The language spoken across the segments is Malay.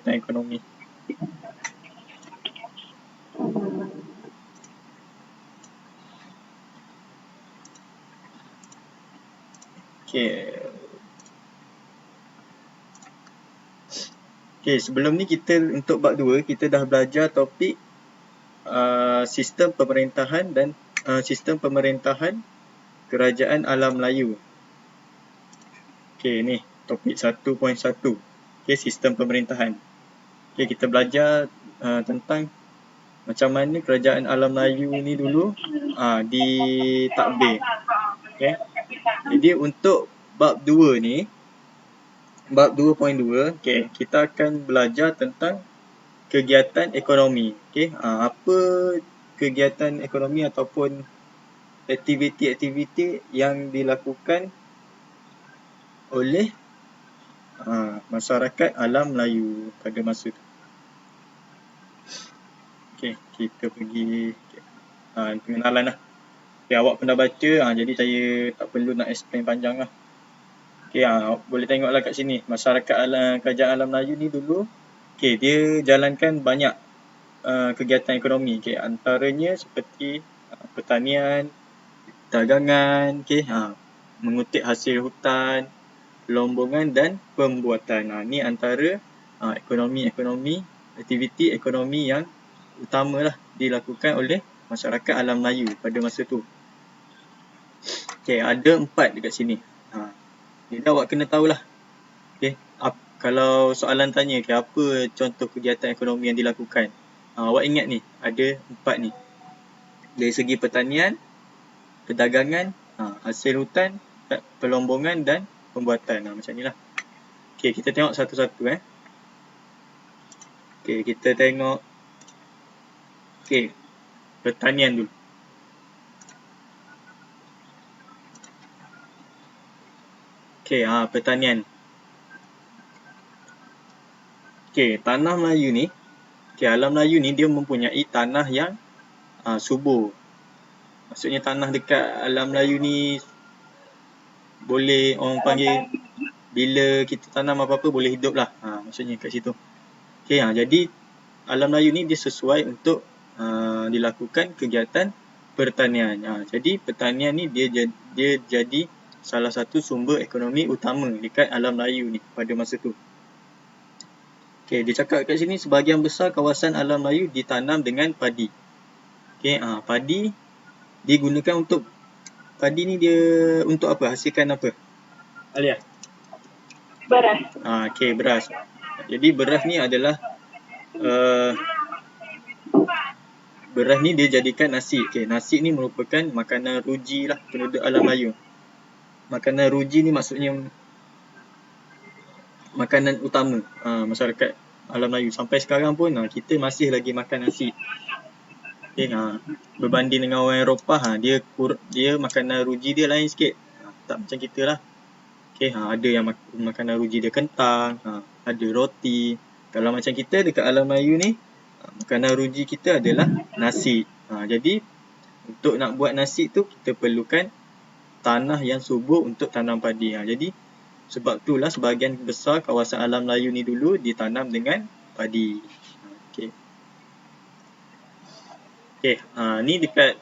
ekonomi. Okey, sebelum ni kita untuk bab 2 kita dah belajar topik sistem pemerintahan dan sistem pemerintahan kerajaan alam Melayu. Okey, ni topik 1.1. Okey, sistem pemerintahan. Okey, kita belajar tentang macam mana kerajaan alam Melayu ni dulu ditadbir. Okey. Jadi untuk bab 2 ni, bab 2.2, okey, kita akan belajar tentang kegiatan ekonomi. Okey, apa kegiatan ekonomi ataupun aktiviti-aktiviti yang dilakukan oleh masyarakat alam Melayu pada masa tu. Okey, kita pergi pengenalan lah. Okay, awak pernah baca, jadi saya tak perlu nak explain panjang lah. Okay, boleh tengoklah kat sini. Masyarakat kerajaan alam Melayu ni dulu, okay, dia jalankan banyak kegiatan ekonomi. Okay, antaranya seperti pertanian, dagangan, okay, mengutip hasil hutan, pelombongan dan pembuatan. Ni antara ekonomi-ekonomi, aktiviti ekonomi yang utamalah dilakukan oleh masyarakat alam Melayu pada masa tu. Okay, ada 4 dekat sini. Jadi awak kena tahulah. Okay, kalau soalan tanya, okay, apa contoh kegiatan ekonomi yang dilakukan? Awak ingat ni, ada 4 ni. Dari segi pertanian, perdagangan, hasil hutan, pelombongan dan pembuatan. Macam ni lah. Okay, kita tengok satu-satu. Okay, kita tengok. Okay, pertanian dulu. Okay, pertanian. Okay, tanah Melayu ni, okay, alam Melayu ni dia mempunyai tanah yang subur. Maksudnya tanah dekat alam Melayu ni boleh orang panggil bila kita tanam apa-apa boleh hidup lah. Maksudnya kat situ. Okay, jadi alam Melayu ni dia sesuai untuk dilakukan kegiatan pertanian. Jadi pertanian ni dia jadi salah satu sumber ekonomi utama dekat alam Melayu ni pada masa tu. Okay, dia cakap kat sini sebahagian besar kawasan alam Melayu ditanam dengan padi. Okay, padi digunakan untuk, padi ni dia untuk apa? Hasilkan apa? Alia? Beras. Okay, beras. Jadi beras ni adalah beras ni dia jadikan nasi. Okay, nasi ni merupakan makanan ruji lah penduduk alam Melayu. Makanan ruji ni maksudnya makanan utama masyarakat alam Melayu. Sampai sekarang pun kita masih lagi makan nasi. Okay, berbanding dengan orang Eropah, dia makanan ruji dia lain sikit. Tak macam kita lah. Okay, ada yang makanan ruji dia kentang, ada roti. Kalau macam kita dekat alam Melayu ni, makanan ruji kita adalah nasi. Jadi untuk nak buat nasi tu kita perlukan tanah yang subur untuk tanam padi. Jadi sebab itulah sebahagian besar kawasan alam Melayu ni dulu ditanam dengan padi. Okay. Okay, ni dekat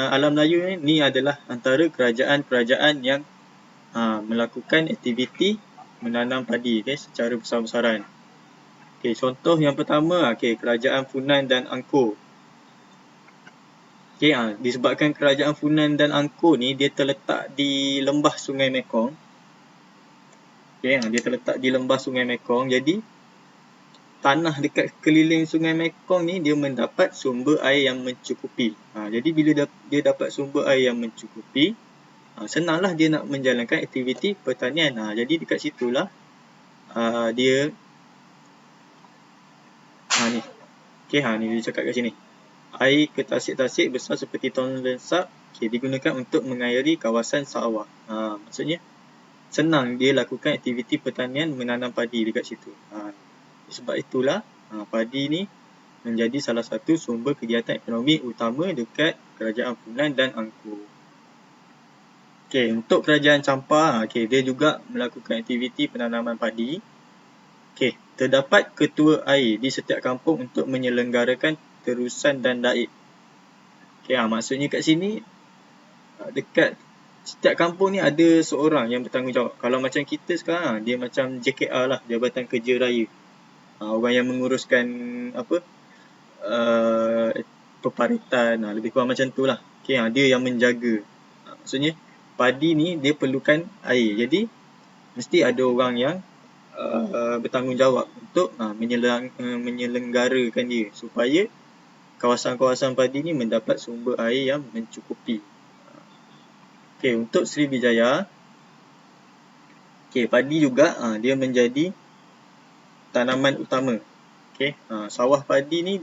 alam Melayu ni adalah antara kerajaan-kerajaan yang melakukan aktiviti menanam padi, okay, secara besar-besaran. Okay, contoh yang pertama, okay, kerajaan Funan dan Angkor. Okay, disebabkan kerajaan Funan dan Angkor ni dia terletak di lembah Sungai Mekong. Okay, dia terletak di lembah Sungai Mekong. Jadi tanah dekat keliling Sungai Mekong ni dia mendapat sumber air yang mencukupi. Jadi bila dia dapat sumber air yang mencukupi, senanglah dia nak menjalankan aktiviti pertanian. Jadi dekat situlah dia ni. Okay, ni dia cakap kat sini. Air ke tasik-tasik besar seperti Tonle Sap digunakan untuk mengairi kawasan sawah. Maksudnya senang dia lakukan aktiviti pertanian menanam padi dekat situ. Sebab itulah padi ni menjadi salah satu sumber kegiatan ekonomi utama dekat kerajaan Funan dan Angkor. Okay, untuk kerajaan Champa, dia juga melakukan aktiviti penanaman padi. Okey, terdapat ketua air di setiap kampung untuk menyelenggarakan terusan dan daib. Okey, maksudnya kat sini dekat setiap kampung ni ada seorang yang bertanggungjawab. Kalau macam kita sekarang, dia macam JKR lah, Jabatan Kerja Raya. Orang yang menguruskan apa peparitan, lebih kurang macam tu lah. Okay, dia yang menjaga. Maksudnya padi ni dia perlukan air, jadi mesti ada orang yang bertanggungjawab untuk menyelenggarakan dia supaya kawasan-kawasan padi ni mendapat sumber air yang mencukupi. Okay, untuk Srivijaya, padi juga dia menjadi tanaman utama. Okay, sawah padi ni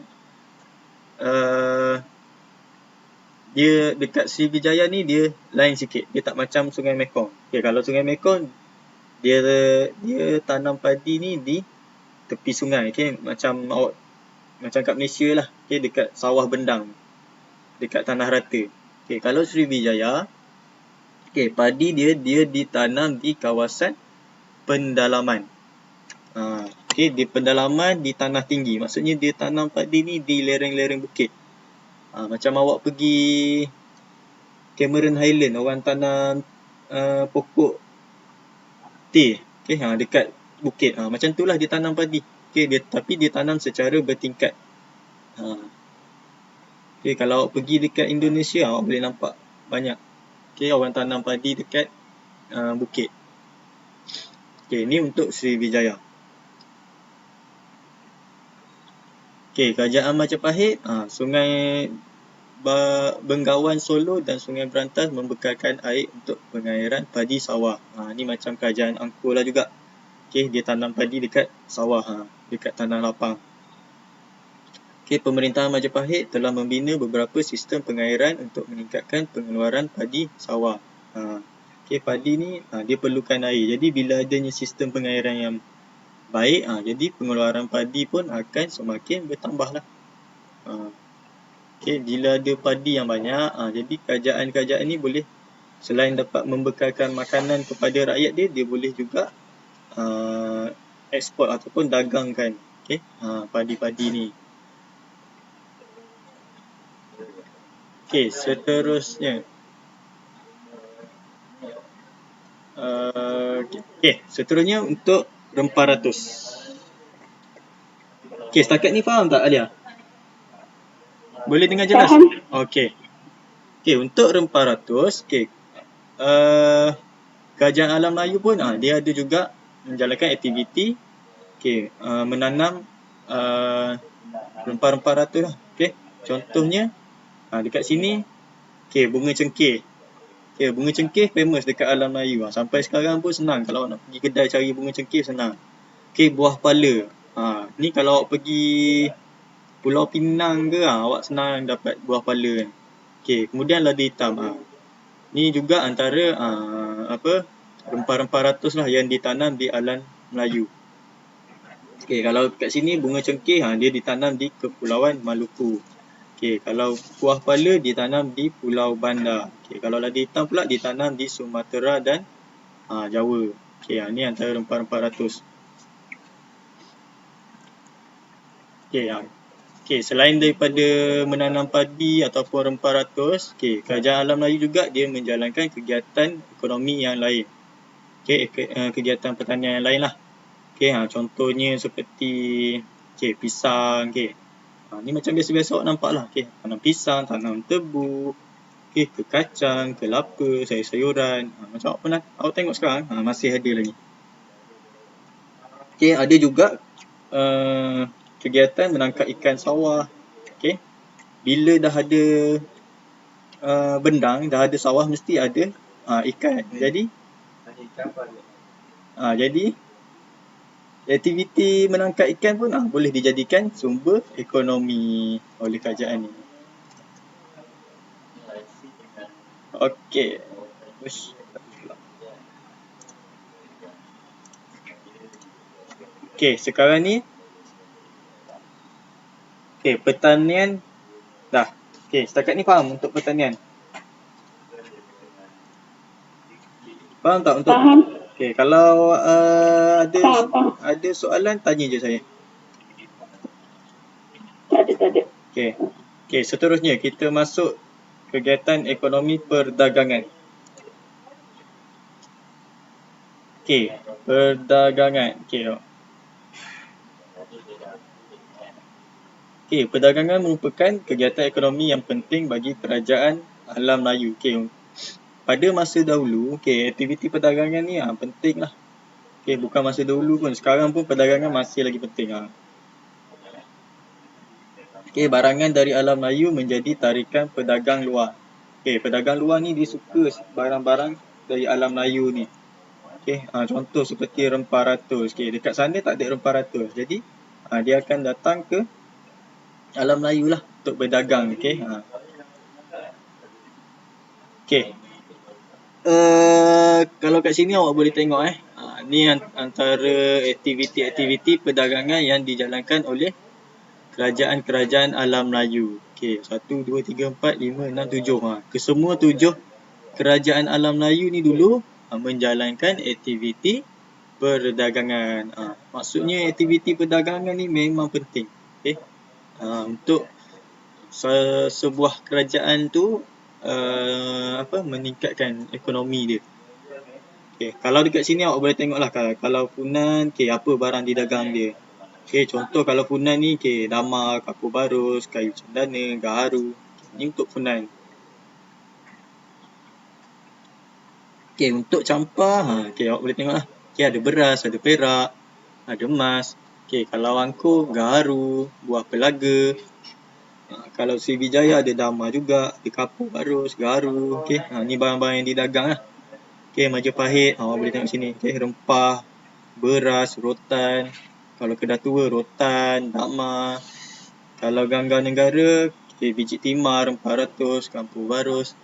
dia dekat Srivijaya ni dia lain sikit. Dia tak macam Sungai Mekong. Okay, kalau Sungai Mekong dia tanam padi ni di tepi sungai. Okay, macam kat Malaysia lah. Okay, dekat sawah bendang, dekat tanah rata. Okay, kalau Srivijaya, padi dia ditanam di kawasan pendalaman. Di pendalaman di tanah tinggi. Maksudnya dia tanam padi ni di lereng-lereng bukit. Macam awak pergi Cameron Highland, orang tanam pokok teh, dekat bukit. Macam tu lah dia tanam padi. Tapi dia tanam secara bertingkat. Kalau awak pergi dekat Indonesia, awak boleh nampak banyak orang tanam padi dekat bukit. Ni untuk Srivijaya. Kerajaan Majapahit, Sungai Bengawan Solo dan Sungai Berantas membekalkan air untuk pengairan padi sawah. Ni macam kerajaan Angkor lah juga. Dia tanam padi dekat sawah, dekat tanah lapang. Pemerintahan Majapahit telah membina beberapa sistem pengairan untuk meningkatkan pengeluaran padi sawah. Padi ni dia perlukan air. Jadi bila adanya sistem pengairan yang baik, jadi pengeluaran padi pun akan semakin bertambah lah. Bila ada padi yang banyak, jadi kerajaan-kerajaan ni boleh selain dapat membekalkan makanan kepada rakyat dia boleh juga ekspor ataupun dagangkan padi-padi ni. Seterusnya. Seterusnya untuk rempah ratus. Setakat ni faham tak, Alia? Boleh dengar jelas? Faham. Untuk rempah ratus, Kerajaan Alam Melayu pun dia ada juga menjalankan aktiviti menanam rempah-rempah ratus lah. Contohnya dekat sini bunga cengkeh. Bunga cengkeh famous dekat Alam Melayu. Sampai sekarang pun senang kalau nak pergi kedai cari bunga cengkeh, senang. Buah pala. Ni kalau awak pergi Pulau Pinang ke, awak senang dapat buah pala. Kemudian lada hitam. Ni juga antara rempah-rempah ratus lah yang ditanam di Alam Melayu. Kalau kat sini bunga cengkeh dia ditanam di Kepulauan Maluku. Kalau buah pala ditanam di Pulau Bandar. Kalau lada hitam pula ditanam di Sumatera dan Jawa. Ni antara rempah-rempah ratus. Selain daripada menanam padi ataupun rempah ratus, Kerajaan Alam Melayu juga dia menjalankan kegiatan ekonomi yang lain. Kegiatan pertanian yang lain lah. Contohnya seperti pisang. Ni macam biasa-biasa awak nampak lah. Tanam pisang, tanam tebu, ke kacang, kelapa, sayur-sayuran. Macam awak tengok sekarang, masih ada lagi. Ada juga kegiatan menangkap ikan sawah. Bila dah ada bendang, dah ada sawah, mesti ada ikan. Jadi aktiviti menangkap ikan pun boleh dijadikan sumber ekonomi oleh kerajaan ni. Sekarang ni pertanian dah. Setakat ni faham untuk pertanian? Faham tak untuk Faham. Okey, kalau Faham. ada soalan tanya je saya. Tak ada. Okey, seterusnya kita masuk kegiatan ekonomi perdagangan. Okey, perdagangan. Okey, perdagangan merupakan kegiatan ekonomi yang penting bagi kerajaan alam Melayu. Okey, pada masa dahulu, aktiviti perdagangan ni penting lah. Okey, bukan masa dahulu pun, sekarang pun perdagangan masih lagi penting. Okey, barangan dari alam Melayu menjadi tarikan pedagang luar. Okey, pedagang luar ni dia suka barang-barang dari alam Melayu ni. Okey, contoh seperti rempah ratus. Okey, dekat sana tak ada rempah ratus. Jadi, dia akan datang ke alam Melayu lah untuk berdagang. Okey. Okey. Kalau kat sini awak boleh tengok ni antara aktiviti-aktiviti perdagangan yang dijalankan oleh kerajaan-kerajaan alam Melayu. Okey, 1, 2, 3, 4, 5, 6, 7. Kesemua 7 kerajaan alam Melayu ni dulu menjalankan aktiviti perdagangan. Maksudnya aktiviti perdagangan ni memang penting. Okey. Untuk sebuah kerajaan tu meningkatkan ekonomi dia. Okey, kalau dekat sini awak boleh tengoklah kalau Funan, apa barang didagang dia. Okey, contoh kalau Funan ni, damar, kapur barus, kayu cendana, gaharu. Ni untuk Funan. Okey, untuk campur, awak boleh tengoklah. Okey, ada beras, ada perak, ada emas. Okey, kalau angkur, gaharu, buah pelaga. Kalau Sriwijaya ada damar juga, ada kapur barus, gaharu. Okey, ni barang-barang yang didagang lah. Okey, Majapahit, awak boleh tengok sini. Okey, rempah, beras, rotan. Kalau Kedah Tua, rotan, dakmar. Kalau Ganggar Negara, biji timar, rempah ratus, kampur barus.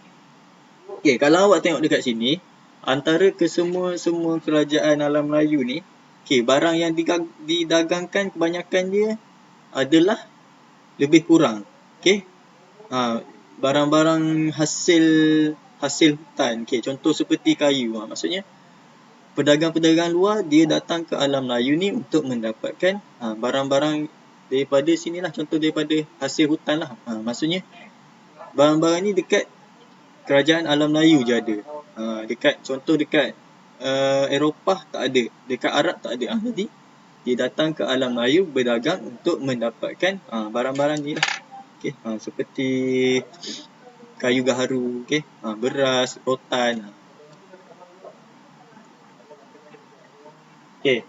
Okey, kalau awak tengok dekat sini, antara kesemua kerajaan alam Melayu ni, barang yang didagangkan kebanyakan dia adalah lebih kurang. Okey. Barang-barang hasil hutan. Okey, contoh seperti kayu. Maksudnya pedagang-pedagang luar dia datang ke alam Melayu ni untuk mendapatkan barang-barang daripada sinilah, contoh daripada hasil hutan lah. Maksudnya barang-barang ni dekat kerajaan alam Melayu je ada. Contoh dekat Eropah tak ada, dekat Arab tak ada. Jadi dia datang ke alam Melayu berdagang untuk mendapatkan barang-barang ni lah. Okey, seperti kayu gaharu, beras, rotan. Okey,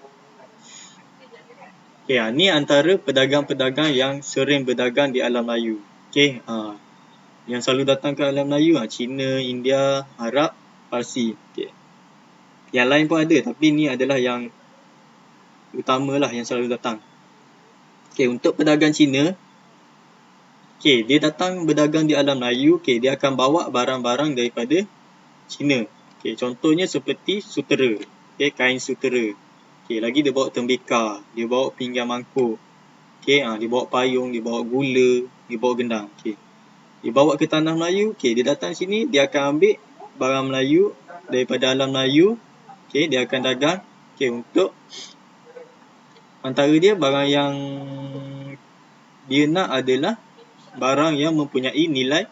ni antara pedagang-pedagang yang sering berdagang di alam Melayu. Okey, yang selalu datang ke alam Melayu, Cina, India, Arab, Parsi. Okey. Yang lain pun ada, tapi ni adalah yang utamalah yang selalu datang. Okey, untuk pedagang Cina, dia datang berdagang di alam Melayu, dia akan bawa barang-barang daripada Cina. Okey, contohnya seperti sutera, kain sutera. Okey, lagi dia bawa tembikar, dia bawa pinggan mangkuk. Okey, dia bawa payung, dia bawa gula, dia bawa gendang. Okey. Dia bawa ke tanah Melayu, dia datang sini, dia akan ambil barang Melayu daripada alam Melayu. Okey, dia akan dagang. Okey, untuk antara dia barang yang dia nak adalah barang yang mempunyai nilai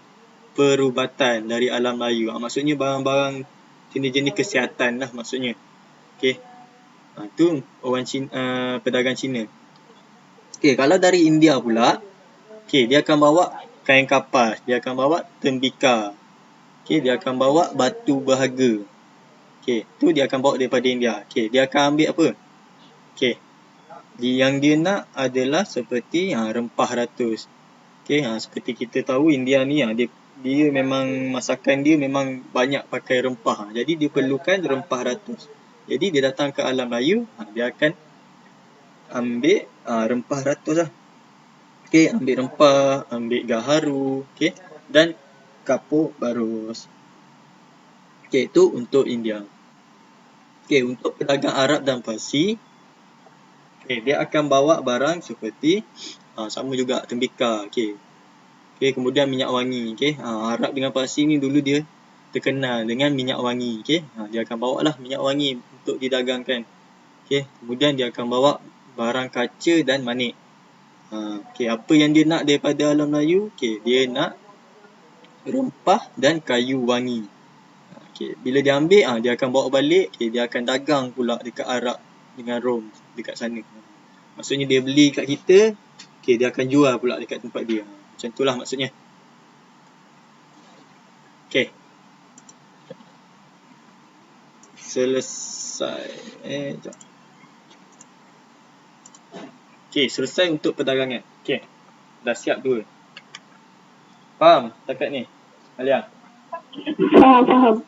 perubatan dari alam Melayu. Maksudnya barang-barang jenis-jenis kesihatan lah maksudnya. Okey. Itu orang Cina, pedagang Cina. Okey, kalau dari India pula, dia akan bawa kain kapas, dia akan bawa tembikar. Okey, dia akan bawa batu berharga. Okey, tu dia akan bawa daripada India. Okey, dia akan ambil apa? Okey. Yang dia nak adalah seperti rempah ratus. Okey, seperti kita tahu India ni dia memang masakan dia memang banyak pakai rempah. Jadi dia perlukan rempah ratus. Jadi dia datang ke alam Melayu, dia akan ambil rempah ratus lah. Okey, ambil rempah, ambil gaharu, dan kapur barus. Okey, itu untuk India. Okey, untuk pedagang Arab dan Parsi, dia akan bawa barang seperti sama juga tembikar. Okey, kemudian minyak wangi. Arab dengan Parsi ni dulu dia terkenal dengan minyak wangi. Dia akan bawa lah minyak wangi untuk didagangkan. Okey, kemudian dia akan bawa barang kaca dan manik. Okey, apa yang dia nak daripada alam Melayu? Okey, dia nak rempah dan kayu wangi. Okey, bila dia ambil, dia akan bawa balik. Okey, dia akan dagang pula dekat Arab dengan Rom dekat sana. Maksudnya dia beli kat kita, okey, dia akan jual pula dekat tempat dia. Macam itulah maksudnya. Okey. Selesai. Sekejap. Okey, selesai untuk perdagangan. Okey. Dah siap dua. Faham takat ni? Alia? Faham.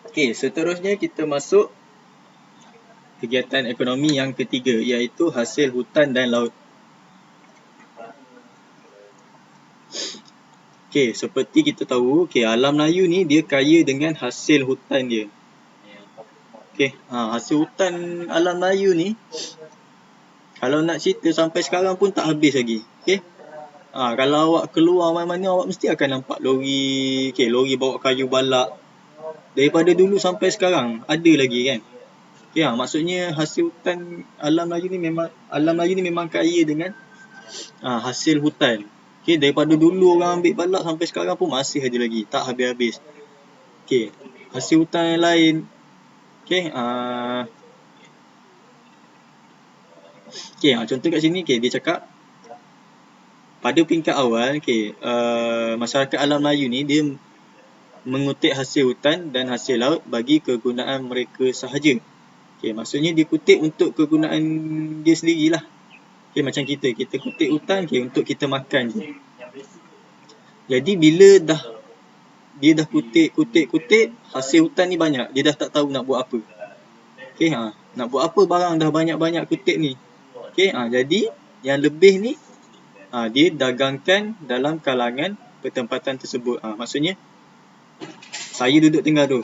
Okey, seterusnya kita masuk kegiatan ekonomi yang ketiga, iaitu hasil hutan dan laut. Okey, seperti kita tahu, alam Melayu ni dia kaya dengan hasil hutan dia. Okey, hasil hutan alam Melayu ni kalau nak cerita sampai sekarang pun tak habis lagi. Okey. Kalau awak keluar mana-mana, awak mesti akan nampak lori, lori bawa kayu balak. Daripada dulu sampai sekarang ada lagi kan. Okey, maksudnya hasil hutan alam Melayu ni memang kaya dengan hasil hutan. Okey, daripada dulu orang ambil balak sampai sekarang pun masih ada lagi, tak habis-habis. Okey, hasil hutan yang lain. Okey, contoh kat sini, dia cakap pada peringkat awal, masyarakat alam Melayu ni dia mengutip hasil hutan dan hasil laut bagi kegunaan mereka sahaja. Okey, maksudnya dia kutip untuk kegunaan dia sendirilah. Okey, macam kita kutip hutan untuk kita makan je. Jadi bila dia dah kutip hasil hutan ni banyak, dia dah tak tahu nak buat apa. Okey, nak buat apa barang dah banyak-banyak kutip ni. Okey, jadi yang lebih ni dia dagangkan dalam kalangan pertempatan tersebut. Maksudnya saya duduk Terengganu,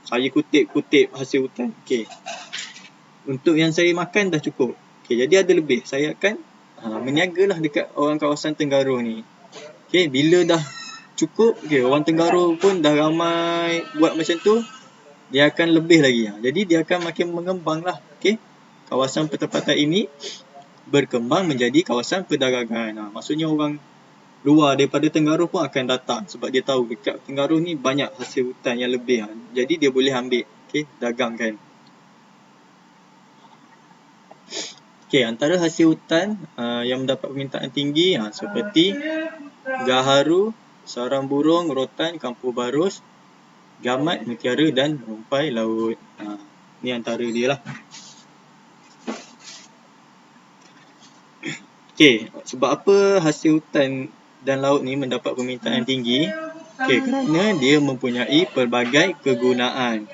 saya kutip hasil hutan. Untuk yang saya makan dah cukup. Jadi ada lebih, saya akan meniagalah dekat orang kawasan Terengganu ni. Bila dah cukup, orang Terengganu pun dah ramai buat macam tu, dia akan lebih lagi. Jadi dia akan makin mengembanglah. Kawasan pertempatan ini berkembang menjadi kawasan perdagangan. Maksudnya orang luar daripada Terengganu pun akan datang sebab dia tahu dekat Terengganu ni banyak hasil hutan yang lebih. Jadi dia boleh ambil, dagangkan. Antara hasil hutan yang mendapat permintaan tinggi seperti gaharu, sarang burung, rotan, kampur barus, gamat, mutiara dan rumpai laut. Ni antara dia lah. Sebab apa hasil hutan dan laut ni mendapat permintaan tinggi? Kerana dia mempunyai pelbagai kegunaan.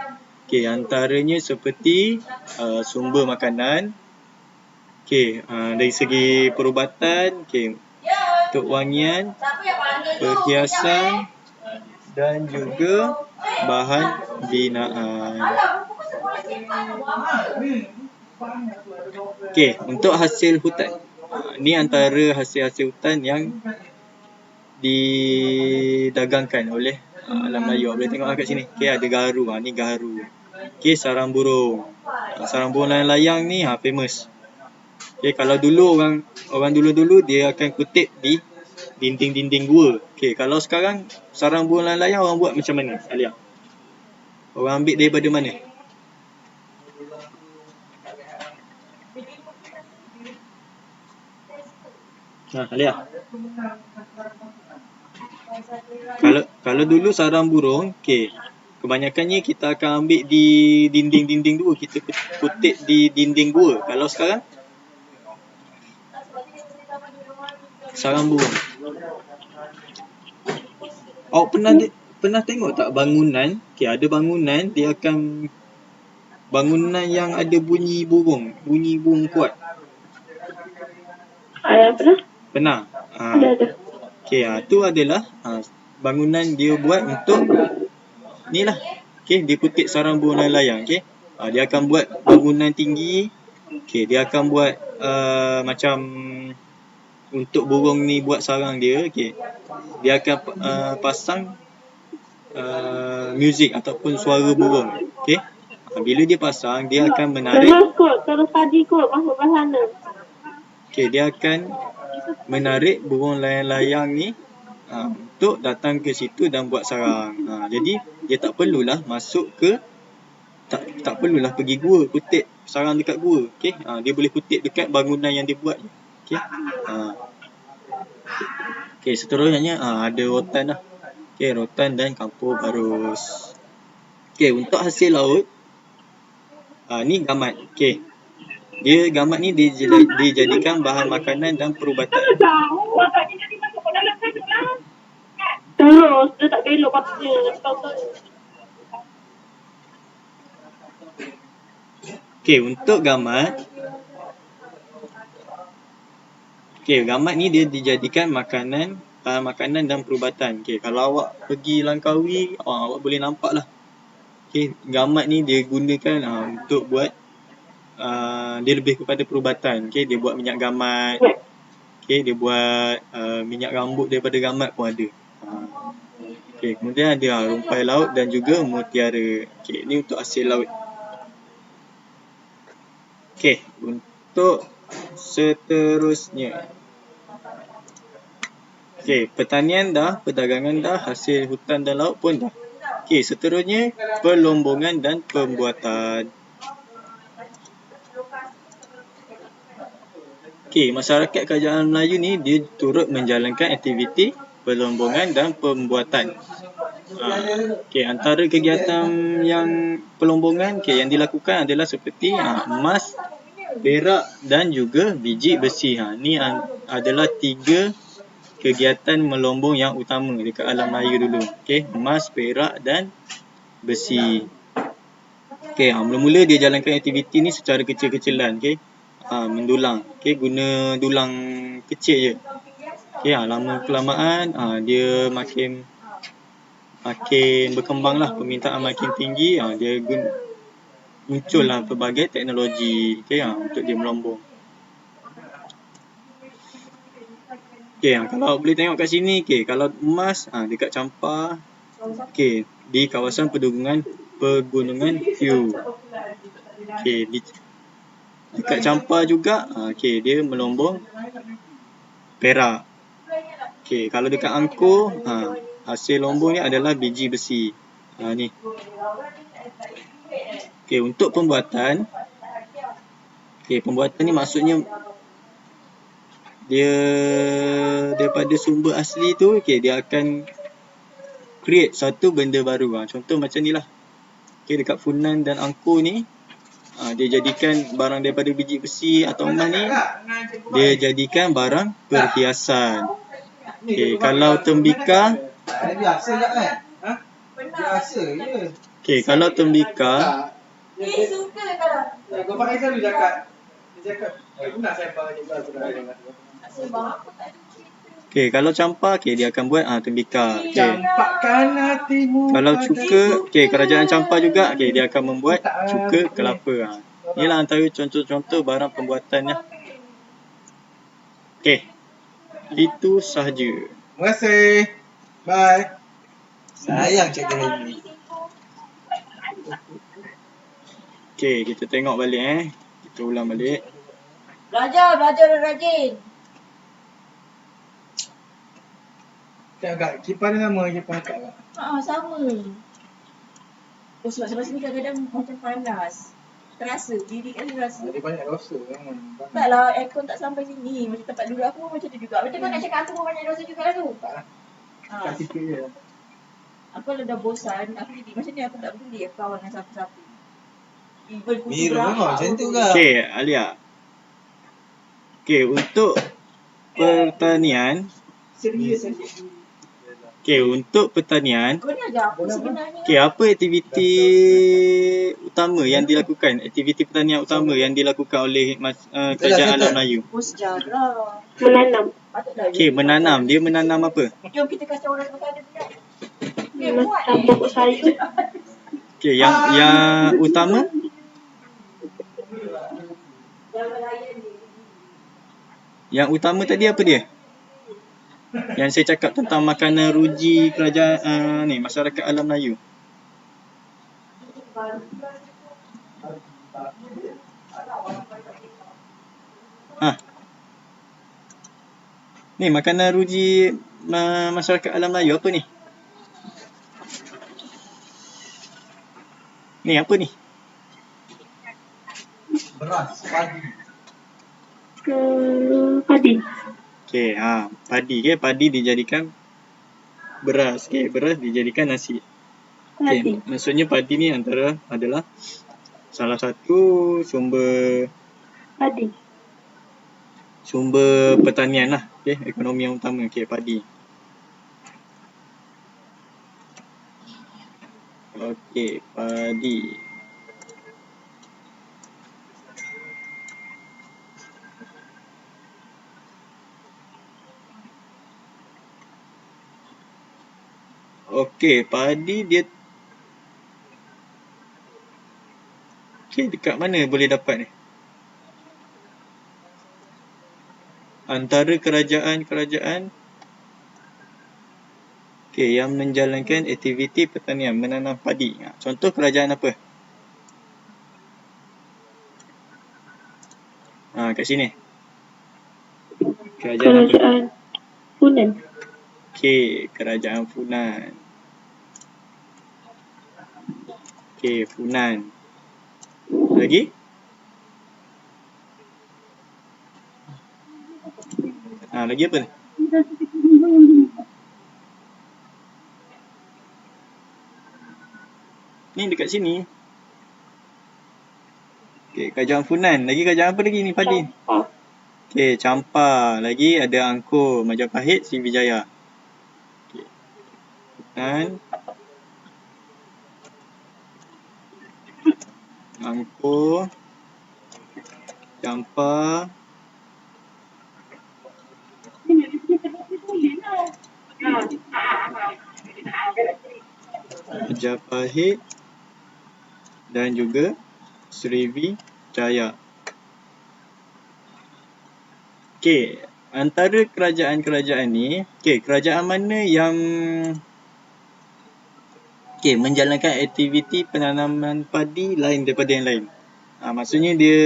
Antaranya seperti sumber makanan, dari segi perubatan, untuk wangian, perhiasan dan juga bahan binaan. Untuk hasil hutan. Ni antara hasil-hasil hutan yang didagangkan oleh alam Melayu. Boleh tengok kat sini. Ada gaharu. Ni gaharu. Sarang burung. Sarang burung layang-layang ni famous. Kalau dulu orang dulu-dulu dia akan kutip di dinding-dinding gua. Kalau sekarang sarang burung layang-layang orang buat macam mana? Alia? Orang ambil daripada mana? Alia. Kalau dulu sarang burung, kebanyakannya kita akan ambil di dinding-dinding gua, kita kutip di dinding gua. Kalau sekarang sarang burung. Awak pernah tengok tak bangunan? Ada bangunan dia akan bangunan yang ada bunyi burung kuat. Pernah? Ada. Tu adalah bangunan dia buat untuk ni lah. Dia kutip sarang burung layang. Dia akan buat bangunan tinggi. Dia akan buat macam untuk burung ni buat sarang dia. Dia akan pasang muzik ataupun suara burung. Okey. Bila dia pasang, dia akan menarik. Terus tadi kot masuk ke sana. Okey, dia akan menarik burung layang-layang ni untuk datang ke situ dan buat sarang. Jadi dia tak perlulah masuk ke tak perlulah pergi gua kutip sarang dekat gua. Okey. Dia boleh kutip dekat bangunan yang dia buat. Okey. Okey, seterusnya ada rotan lah. Okey, rotan dan kampur barus. Okey, untuk hasil laut ni gamat. Okey. Dia gamat ni dijadikan bahan makanan dan perubatan. Terus dia tak belok patutnya. Okey, untuk gamat. Okey, gamat ni dia dijadikan makanan dan perubatan. Okey, kalau awak pergi Langkawi, awak boleh nampak lah. Okey, gamat ni dia gunakan untuk buat dia lebih kepada perubatan. Okey, dia buat minyak gamat. Okey, dia buat minyak rambut daripada gamat pun ada. Okey, kemudian ada rumpai laut dan juga mutiara. Okey, ni untuk hasil laut. Okey, untuk seterusnya. Okey, pertanian dah, perdagangan dah, hasil hutan dan laut pun dah. Okey, seterusnya perlombongan dan pembuatan. Okey, masyarakat kerajaan Melayu ni dia turut menjalankan aktiviti perlombongan dan pembuatan. Okey, antara kegiatan yang perlombongan yang dilakukan adalah seperti emas, perak dan juga biji besi. Ni adalah 3 kegiatan melombong yang utama dekat alam Melayu dulu. Okey, emas, perak dan besi. Okey, mula-mula dia jalankan aktiviti ni secara kecil-kecilan. Okey, mendulang. Okey, guna dulang kecil je. Okey, lama kelamaan dia makin berkembang lah, permintaan makin tinggi. Dia muncul lah pelbagai teknologi untuk dia melombong. Okey, kalau boleh tengok kat sini, kalau emas dekat Champa, di kawasan pegunungan Hiu. Okey, dekat Champa juga, dia melombong perak. Okey, kalau dekat Angkor, hasil lombong ni adalah biji besi. Ni. Okey, untuk pembuatan. Okey, pembuatan ni maksudnya dia daripada sumber asli tu, dia akan create satu benda baru. Contoh macam ni lah. Okey, dekat Funan dan Angkor ni, dia jadikan barang daripada biji besi atau emas ni, dia jadikan barang perhiasan. Okey, kalau tembikar, okey, kalau tembikar, okey, kalau Champa, dia akan buat tembikar. Okey. Kalau cuka, kerajaan Champa juga, dia akan membuat cuka kelapa. Inilah antara contoh-contoh barang pembuatannya. Okey. Itu sahaja. Terima kasih. Bye. Sayang Cikgu Helmi. Okey, kita tengok balik Kita ulang balik. Belajar dan rajin. Kak, kipas dia sama kipas Kak. Sama. Oh, sebab sampai sini kadang-kadang macam panas. Terasa, diri kan terasa. Dia banyak dosa memang. Taklah, aircon tak sampai sini. Macam tempat dulu aku macam tu juga. Macam kau nak cakap aku pun banyak dosa juga lah tu. Tak sikit je. Aku kalau dah bosan, aku jadi macam ni, aku tak peduli kawan dengan siapa-siapa. Even Miru memang macam tu Kak. Okey, Alia. Okey, untuk pertanian. serius saja. Okey, untuk pertanian. Kau ni ajar apa sebenarnya? Okey, apa aktiviti utama yang dilakukan? Aktiviti pertanian utama yang dilakukan oleh kerajaan alam Melayu? Oh, sejarah. Menanam. Patutlah. Okey, menanam. Dia menanam apa? Jom kita kacau orang semua ada pula. Menanam pokok sayur. Okey, yang utama? Yang utama tadi apa dia? Yang saya cakap tentang makanan ruji kerajaan ni masyarakat alam Melayu. Ni makanan ruji masyarakat alam Melayu apa ni? Ni apa ni? Beras, padi. Padi. Okey, padi ke? Padi dijadikan beras. Okey, beras dijadikan nasi. Padi. Okey, maksudnya padi ni adalah salah satu sumber pertanian lah. Okey, ekonomi yang utama. Okey, padi. Okey, padi. Okey, padi dia. Okey, dekat mana boleh dapat ni? Antara kerajaan-kerajaan yang menjalankan aktiviti pertanian menanam padi. Contoh kerajaan apa? Kat sini. Kerajaan apa? Funan. Okey, kerajaan Funan. Okey, Funan. Lagi? Lagi apa? Ni dekat sini. Okey, kerajaan Funan. Lagi kerajaan apa lagi ni padi? Okey, Champa. Lagi ada Angkor, Majapahit, Sriwijaya. Okey. Funan, Angkor, Champa, Majapahit dan juga Sriwijaya. Okey, antara kerajaan-kerajaan ni, kerajaan mana yang menjalankan aktiviti penanaman padi lain daripada yang lain? Maksudnya dia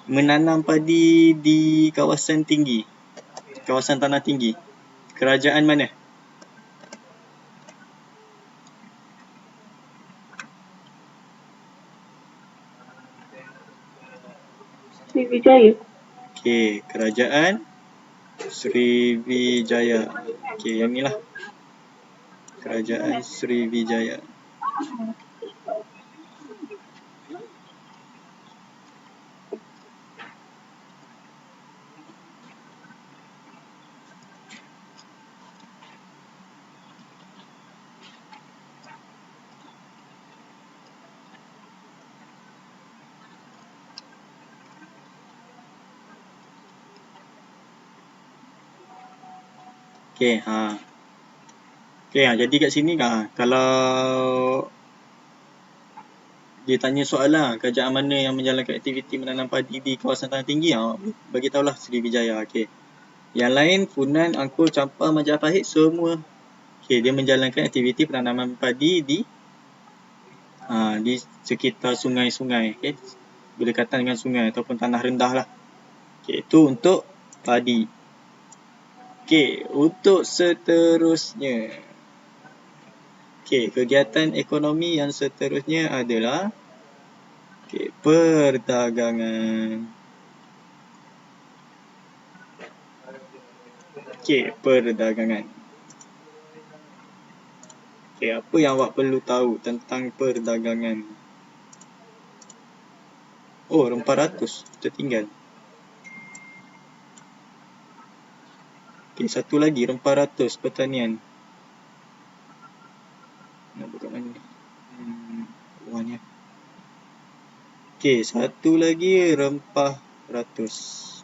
menanam padi di kawasan tinggi, kawasan tanah tinggi. Kerajaan mana? Sriwijaya. Okey, kerajaan Sriwijaya. Okey, yang ni lah. Kerajaan Sriwijaya. Okey, jadi kat sini kalau dia tanya soalan kerajaan mana yang menjalankan aktiviti menanam padi di kawasan tanah tinggi, bagi tahulah Sriwijaya. Okey. Yang lain Funan, Angkor, Champa, Majapahit semua dia menjalankan aktiviti penanaman padi di sekitar sungai-sungai, berdekatan dengan sungai ataupun tanah rendah lah. Itu untuk padi. Untuk seterusnya. Kegiatan ekonomi yang seterusnya adalah perdagangan. Perdagangan. Apa yang awak perlu tahu tentang perdagangan? Oh, 400 tertinggal. Satu lagi 400 pertanian. Nak buka mana ni? Bawahnya. Satu lagi rempah 100.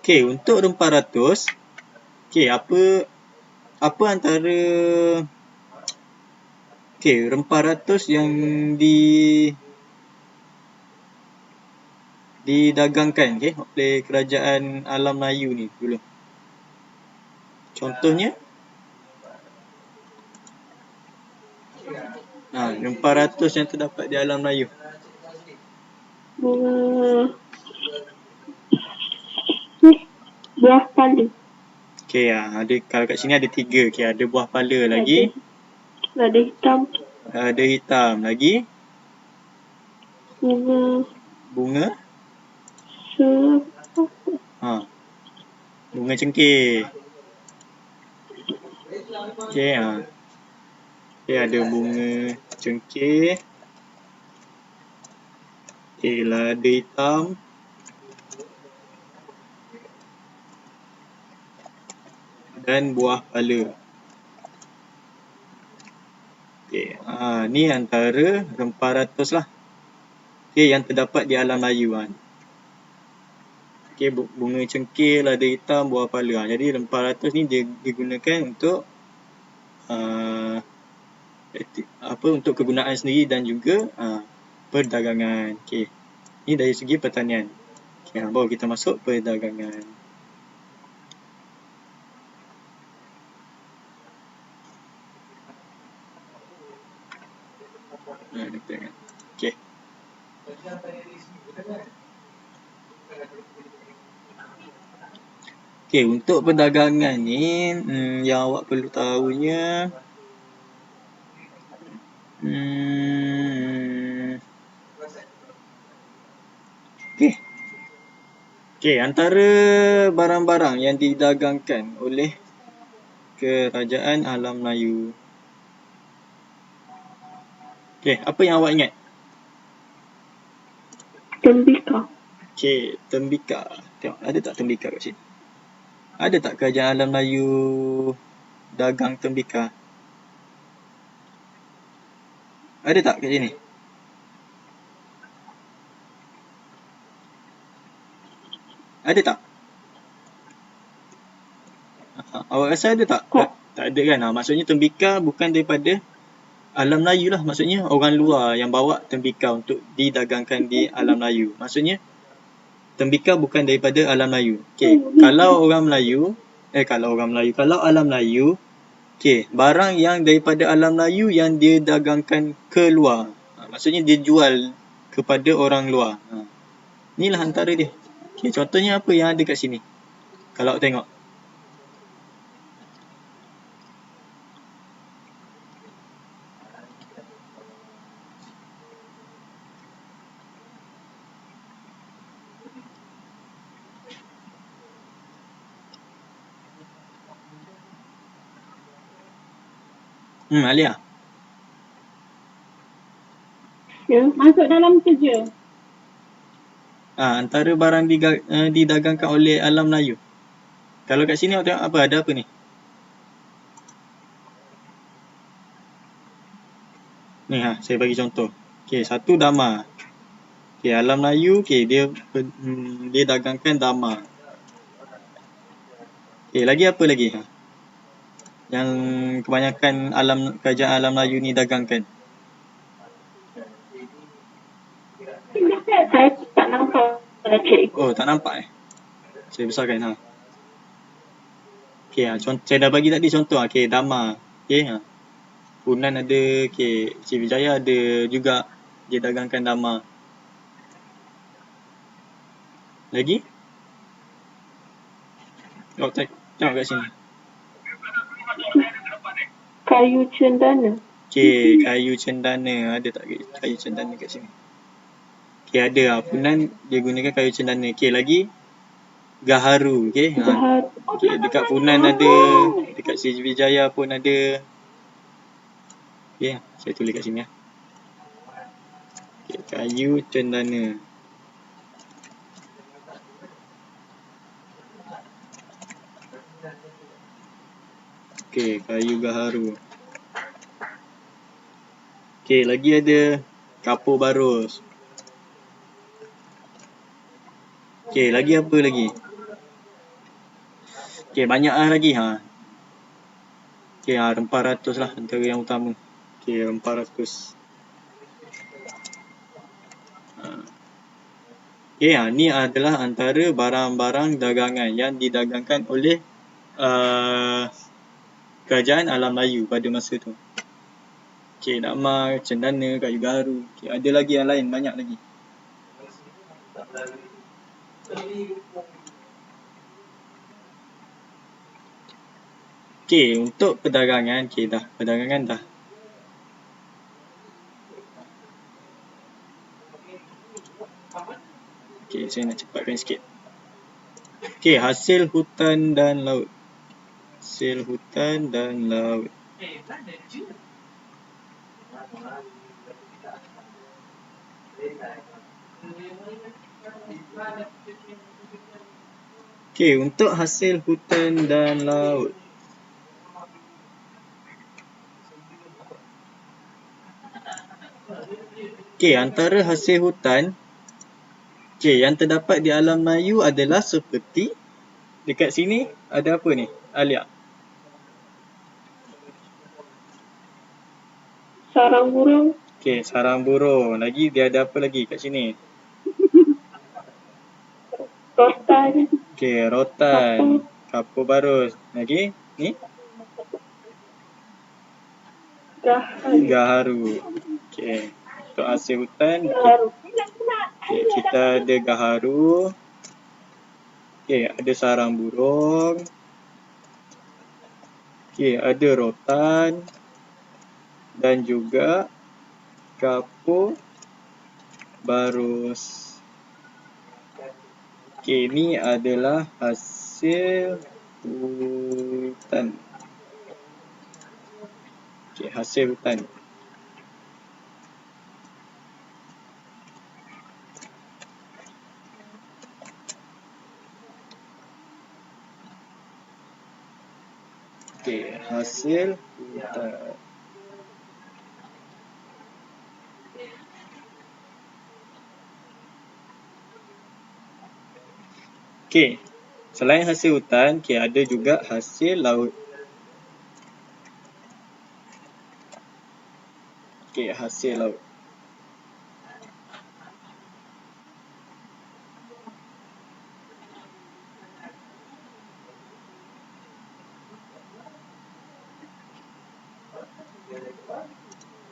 Okey, untuk rempah ratus, okey, apa antara rempah ratus yang didagangkan oleh kerajaan alam Melayu ni dulu. Contohnya rempah ratus yang terdapat di alam Melayu. Buah pala. Okey, ada, kalau kat sini ada 3. Okey, ada buah pala lagi. Ada hitam. Ada hitam lagi. Bunga. Bunga cengkeh. Okey, Okey, ada bunga cengkeh. Okey, lada hitam. Dan buah pala. Okey, ni antara rempah ratus lah. Okey, yang terdapat di alam Melayu. Okey, bunga cengkeh, lada hitam, buah pala. Jadi rempah ratus ni dia digunakan untuk untuk kegunaan sendiri dan juga perdagangan. Okey. Ni dari segi pertanian. Okey, baru kita masuk perdagangan. Okey. Okey, untuk perdagangan ni yang awak perlu tahunya Okey, antara barang-barang yang didagangkan oleh kerajaan alam Melayu. Okey, apa yang awak ingat? Tembikar. Okey, tembikar. Tengok, ada tak tembikar kat sini? Ada tak kerajaan alam Melayu dagang tembikar? Ada tak kat sini? Ada tak? Awak rasa ada tak? Tak ada kan? Maksudnya tembikar bukan daripada alam Melayu lah. Maksudnya orang luar yang bawa tembikar untuk didagangkan di alam Melayu. Maksudnya tembikar bukan daripada alam Melayu. Okey, kalau alam Melayu, okey, barang yang daripada alam Melayu yang dia dagangkan keluar. Maksudnya dia jual kepada orang luar. Inilah antara dia. Okey, contohnya apa yang ada kat sini? Kalau awak tengok. Alia. Ya, masuk dalam tu je. Antara barang didagangkan oleh alam Melayu. Kalau kat sini awak tengok apa? Ada apa ni? Ni saya bagi contoh. Okey, satu dama. Okey, alam Melayu, okey, dia dagangkan dama. Okey, lagi apa lagi? Yang kebanyakan kerajaan alam Melayu ni dagangkan. Saya tak nampak. Oh, tak nampak Saya besarkan Okey, saya dah bagi tadi contoh. Okey, dama. Okey, Funan ada, okey, Sriwijaya ada juga dia dagangkan dama. Lagi? Tengok kat sini. Kayu cendana. Okey, kayu cendana. Ada tak kayu cendana kat sini? Okey, ada. Funan dia gunakan kayu cendana. Okey, lagi gaharu. Okey, okey, dekat Funan ada, dekat Sriwijaya pun ada. Okey, saya tulis kat sini Okey, kayu cendana. Okey, kayu gaharu. Okey, lagi ada kapur barus. Okey, lagi apa lagi? Okay, banyak lah lagi. Okay, rempah ratus lah antara yang utama. Okay, rempah ratus. Okay, ni adalah antara barang-barang dagangan yang didagangkan oleh kerajaan Alam Melayu pada masa tu. Okay, nakmah, cendana, kayu gaharu. Okay, ada lagi yang lain, banyak lagi. Okay, untuk perdagangan, okay dah, perdagangan dah. Okay, saya nak cepatkan sikit. Okay, hasil hutan dan laut. Hasil hutan dan laut. Okay, untuk hasil hutan dan laut. Okay, antara hasil hutan yang terdapat di alam Melayu adalah seperti dekat sini ada apa ni? Alia. Sarang burung. Okay, sarang burung. Lagi dia ada apa lagi kat sini? Rotan. Okay, rotan. Kapur barus. Lagi? Ni? Gaharu. Okay. Untuk hasil hutan. Okay, kita ada gaharu. Okay, ada sarang burung. Okay, ada rotan. Dan juga kapur barus. Okay, ni adalah hasil hutan. Okay, hasil hutan. Okay, hasil hutan. Okay, selain hasil hutan, okay, ada juga hasil laut. Okay, hasil laut.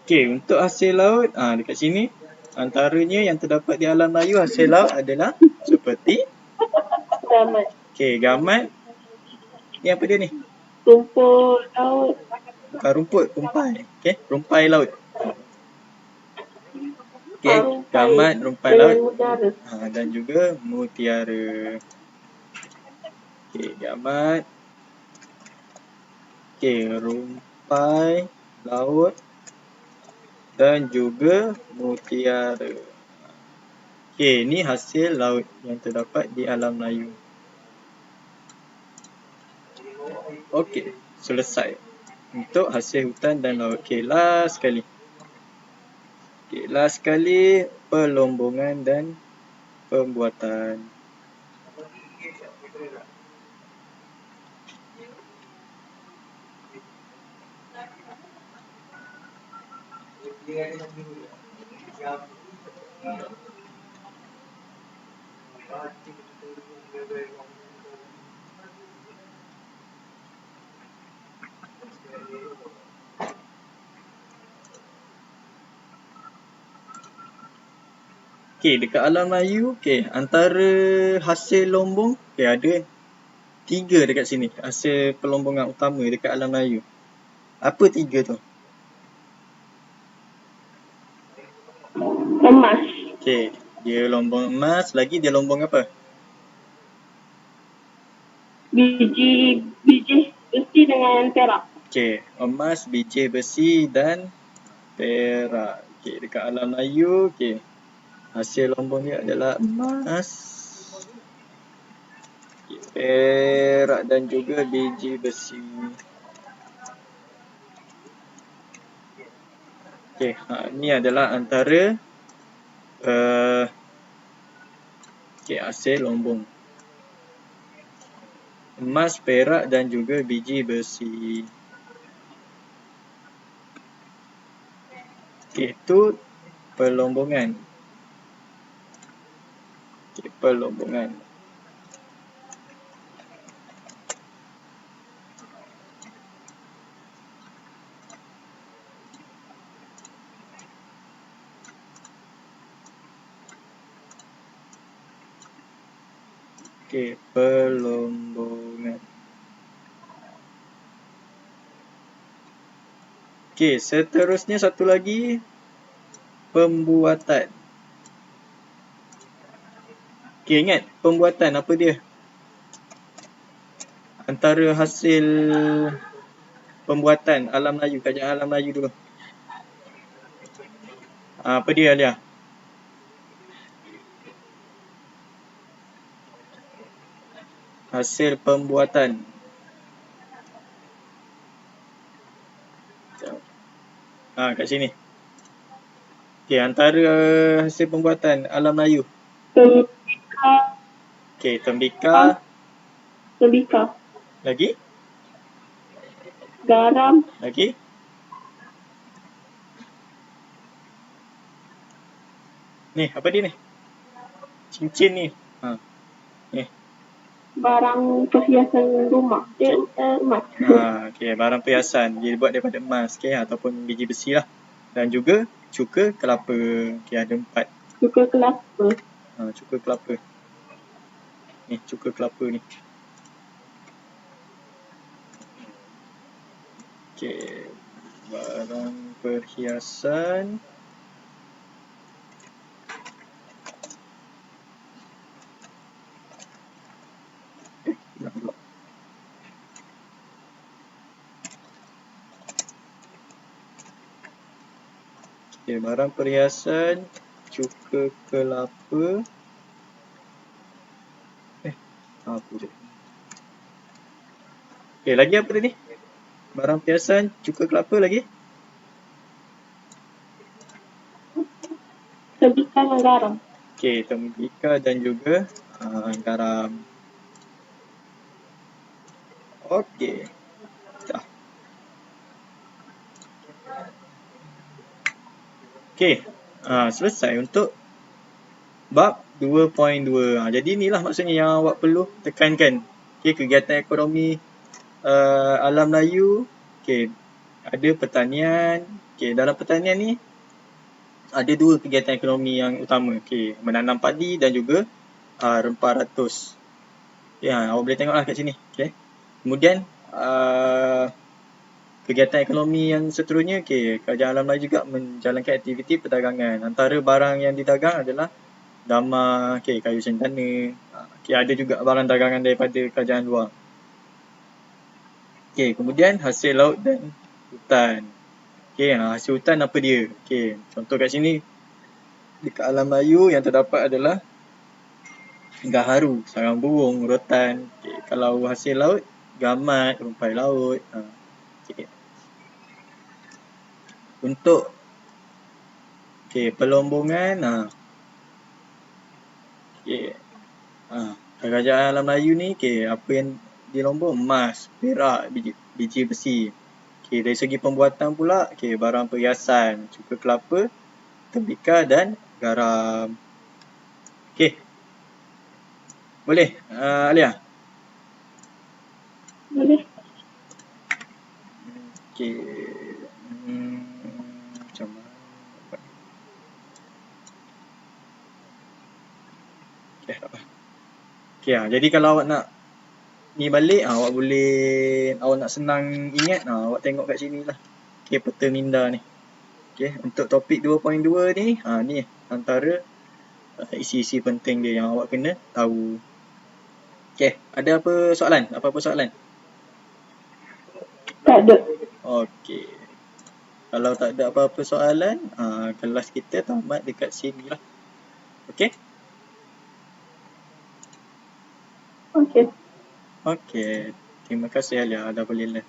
Okay, untuk hasil laut, dekat sini, antaranya yang terdapat di alam Melayu hasil laut adalah seperti Gamat. okay, gamat. Ni apa dia ni? Rumput laut. Bukan rumput, rumpai. Okay, rumpai laut. Okay, gamat, rumpai laut. Dan juga mutiara. Okay, gamat. Okay, rumpai laut. Dan juga mutiara. Okay, ni hasil laut yang terdapat di alam Melayu. Okay, selesai. Untuk hasil hutan dan laut. Okay, last sekali. Okay, last sekali pelombongan dan pembuatan. Okay, dekat alam Melayu, okay, antara hasil lombong, okay, ada 3 dekat sini. Hasil pelombongan utama dekat alam Melayu. Apa 3 tu? Emas. Okay, dia lombong emas, lagi dia lombong apa? Biji besi dengan perak. Okay, emas, biji besi dan perak. Okay, dekat alam Melayu, okay, hasil lombong dia adalah emas, okay, perak dan juga biji besi. Okay, ni adalah antara okay, hasil lombong. emas, perak dan juga biji besi. Okey, itu pelombongan. Okey, pelombongan. Okey, pelombongan. Okey, seterusnya satu lagi, pembuatan. Okey, ingat pembuatan apa dia? Antara hasil pembuatan alam Melayu, kajian alam Melayu dulu. Apa dia, Alia? Hasil pembuatan. Kat sini. Okey, antara hasil pembuatan alam Melayu. Tembika. Okey, tembika. Tembika. Lagi? Garam. Lagi? Ni, apa dia ni? Cincin ni. Ni. Barang perhiasan rumah. Emas. Okey, barang perhiasan dibuat daripada emas, okey, ataupun biji besi lah. Dan juga cuka kelapa. Okey, ada 4. Cuka kelapa. Cuka kelapa. Ni, cuka kelapa ni. Okey, barang perhiasan. Hilang pula. Okey, barang perhiasan, cuka kelapa. Apa je? Okey, lagi apa tadi? Barang perhiasan, cuka kelapa lagi? Tembika dan garam. Okey, tembika dan juga garam. Okey. Dah. Okey, selesai untuk bab 2.2. Jadi inilah maksudnya yang awak perlu tekankan. Okey, kegiatan ekonomi alam Melayu. Okey, ada pertanian. Okey, dalam pertanian ni ada 2 kegiatan ekonomi yang utama. Okey, menanam padi dan juga rempah ratus. Okey, awak boleh tengoklah kat sini. Okey. Kemudian kegiatan ekonomi yang seterusnya, okey, kerajaan alam Melayu juga menjalankan aktiviti perdagangan. Antara barang yang didagang adalah damar, okey, kayu cendana. Okey, ada juga barang dagangan daripada kerajaan luar. Okey, kemudian hasil laut dan hutan. Okey, hasil hutan apa dia? Okey, contoh kat sini dekat alam Melayu yang terdapat adalah gaharu, sarang burung, rotan. Okey, kalau hasil laut, gamat, rumpai laut. Okey. Untuk pelombongan, okey. Kerajaan alam Melayu ni, okey, apa yang dilombong? Emas, perak, biji besi. Okey, dari segi pembuatan pula, okey, barang perhiasan, cuka kelapa, tembika dan garam. Okey. Boleh, Alia? Boleh. Okey. Macam mana? Okey, tak apa. Okey, jadi kalau awak nak ni balik, awak boleh, awak nak senang ingat, awak tengok kat sini lah. Okey, peta minda ni. Okey, untuk topik 2.2 ni, ni antara isi-isi penting dia yang awak kena tahu. Okey, ada apa soalan? Apa-apa soalan? Tak ada. Okey. Kalau tak ada apa-apa soalan, kelas kita tamat dekat sini lah. Okey? Okey. Okey. Terima kasih Alia. Dah boleh